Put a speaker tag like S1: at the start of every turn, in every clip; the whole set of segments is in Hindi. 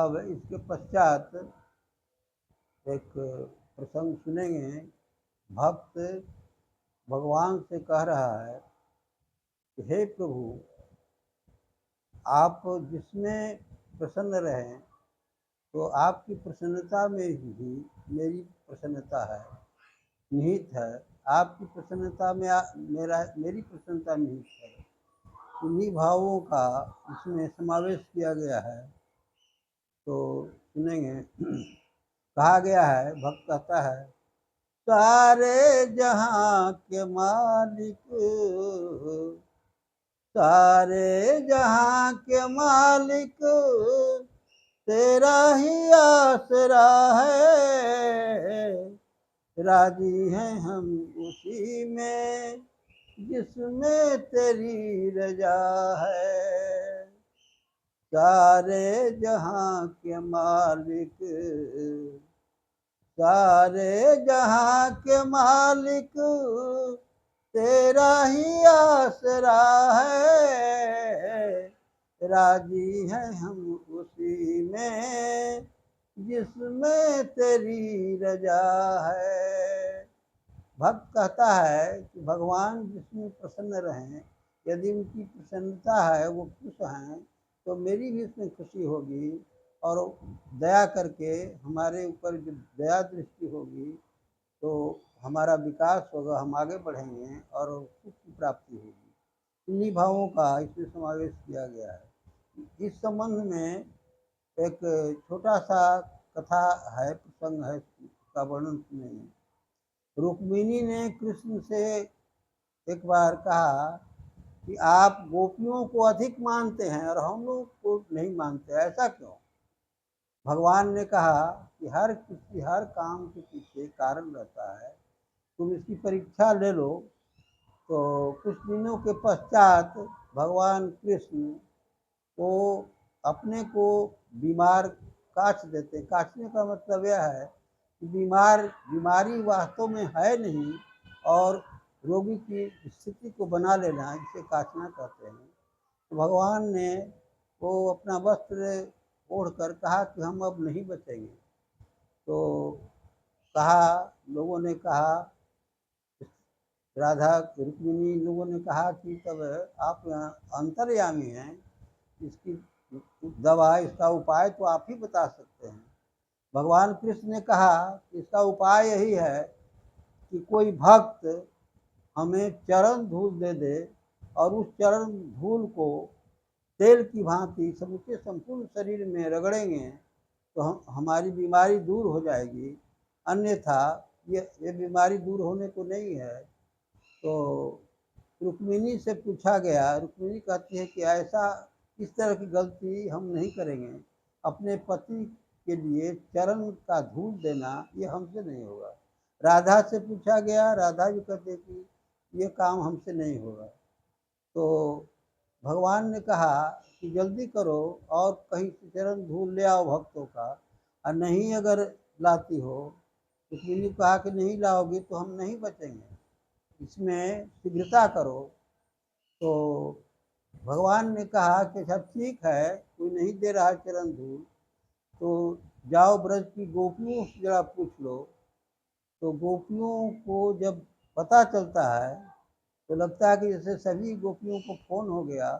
S1: अब इसके पश्चात एक प्रसंग सुनेंगे। भक्त भगवान से कह रहा है कि हे प्रभु, आप जिसमें प्रसन्न रहें तो आपकी प्रसन्नता में ही मेरी प्रसन्नता है, निहित है। आपकी प्रसन्नता में मेरी प्रसन्नता निहित है। इन्हीं भावों का इसमें समावेश किया गया है। तो सुनेंगे। कहा गया है, भक्त कहता है, सारे जहां के मालिक, सारे जहां के मालिक, तेरा ही आसरा है। राजी हैं हम उसी में जिसमें तेरी रजा है। सारे जहां के मालिक, सारे जहां के मालिक, तेरा ही आसरा है। राजी हैं हम उसी में जिसमें तेरी रजा है। भक्त कहता है कि भगवान जिसमें प्रसन्न रहें, यदि उनकी प्रसन्नता है, वो खुश हैं, तो मेरी भी उसमें खुशी होगी और दया करके हमारे ऊपर जो दया दृष्टि होगी तो हमारा विकास होगा, हम आगे बढ़ेंगे और सुख की प्राप्ति होगी। इन्हीं भावों का इसमें समावेश किया गया है। इस संबंध में एक छोटा सा कथा है, प्रसंग है, का वर्णन सुनेंगे। रुक्मिणी ने कृष्ण से एक बार कहा कि आप गोपियों को अधिक मानते हैं और हम लोग को नहीं मानते, ऐसा क्यों? भगवान ने कहा कि हर काम के पीछे कारण रहता है, तुम इसकी परीक्षा ले लो। तो कुछ दिनों के पश्चात भगवान कृष्ण को अपने को बीमार काट देते। काटने का मतलब यह है कि बीमारी वास्तव में है नहीं और रोगी की स्थिति को बना लेना, इसे काटना कहते हैं। तो भगवान ने वो अपना वस्त्र ओढ़कर कहा कि हम अब नहीं बचेंगे। तो कहा, लोगों ने कहा, राधा रुक्मिणी लोगों ने कहा कि तब आप अंतर्यामी हैं, इसकी दवा, इसका उपाय तो आप ही बता सकते हैं। भगवान कृष्ण ने कहा कि इसका उपाय यही है कि कोई भक्त हमें चरण धूल दे दे और उस चरण धूल को तेल की भांति समूचे संपूर्ण शरीर में रगड़ेंगे तो हमारी बीमारी दूर हो जाएगी। अन्यथा ये बीमारी दूर होने को नहीं है। तो रुक्मिणी से पूछा गया, रुक्मिणी कहती है कि ऐसा इस तरह की गलती हम नहीं करेंगे। अपने पति के लिए चरण का धूल देना ये हमसे नहीं होगा। राधा से पूछा गया, राधा भी कहते कि ये काम हमसे नहीं होगा। तो भगवान ने कहा कि जल्दी करो और कहीं से चरण धूल ले आओ भक्तों का, और नहीं अगर लाती हो, रुक्मिणी कहा कि नहीं लाओगी तो हम नहीं बचेंगे, इसमें शीघ्रता करो। तो भगवान ने कहा कि अच्छा ठीक है, कोई नहीं दे रहा चरण धूल, तो जाओ ब्रज की गोपियों से जरा पूछ लो। तो गोपियों को जब पता चलता है तो लगता है कि जैसे सभी गोपियों को फोन हो गया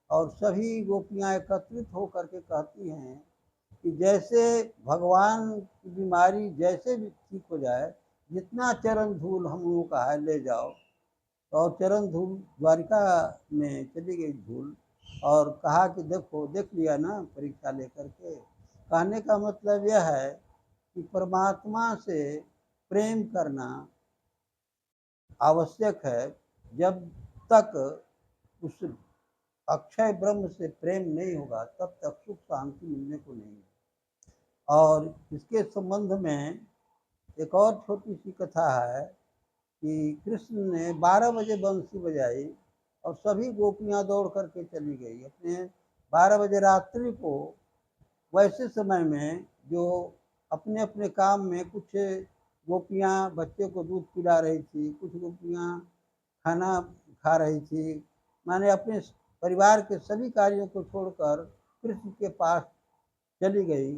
S1: और सभी गोपियां एकत्रित होकर के कहती हैं कि जैसे भगवान की बीमारी जैसे भी ठीक हो जाए, जितना चरण धूल हम लोगों का है ले जाओ। और चरण धूल द्वारिका में चली गई धूल और कहा कि देखो, देख लिया ना परीक्षा लेकर के। कहने का मतलब यह है कि परमात्मा से प्रेम करना आवश्यक है। जब तक उस अक्षय ब्रह्म से प्रेम नहीं होगा तब तक सुख शांति मिलने को नहीं है। और इसके संबंध में एक और छोटी सी कथा है कि कृष्ण ने 12 बजे बंसी बजाई और सभी गोपियां दौड़ करके चली गई अपने 12 बजे रात्रि को। वैसे समय में जो अपने अपने काम में, कुछ गोपियां बच्चे को दूध पिला रही थी, कुछ गोपियां खाना खा रही थी, माने अपने परिवार के सभी कार्यों को छोड़कर कृष्ण के पास चली गई।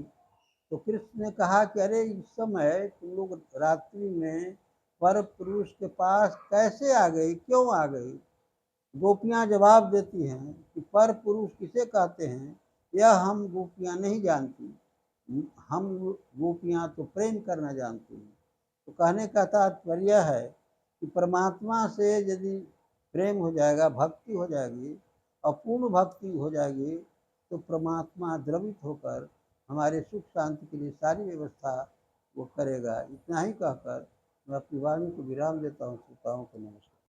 S1: तो कृष्ण ने कहा कि अरे इस समय तुम लोग रात्रि में पर पुरुष के पास कैसे आ गई, क्यों आ गई? गोपियाँ जवाब देती हैं कि पर पुरुष किसे कहते हैं, यह हम गोपियाँ नहीं जानती, हम गोपियाँ तो प्रेम करना जानती हैं। तो कहने का तात्पर्य है कि परमात्मा से यदि प्रेम हो जाएगा, भक्ति हो जाएगी, अपूर्ण भक्ति हो जाएगी, तो परमात्मा द्रवित होकर हमारे सुख शांति के लिए सारी व्यवस्था वो करेगा। इतना ही कहकर मैं अपनी वाणी को विराम देता हूँ। श्रोताओं को नमस्कार।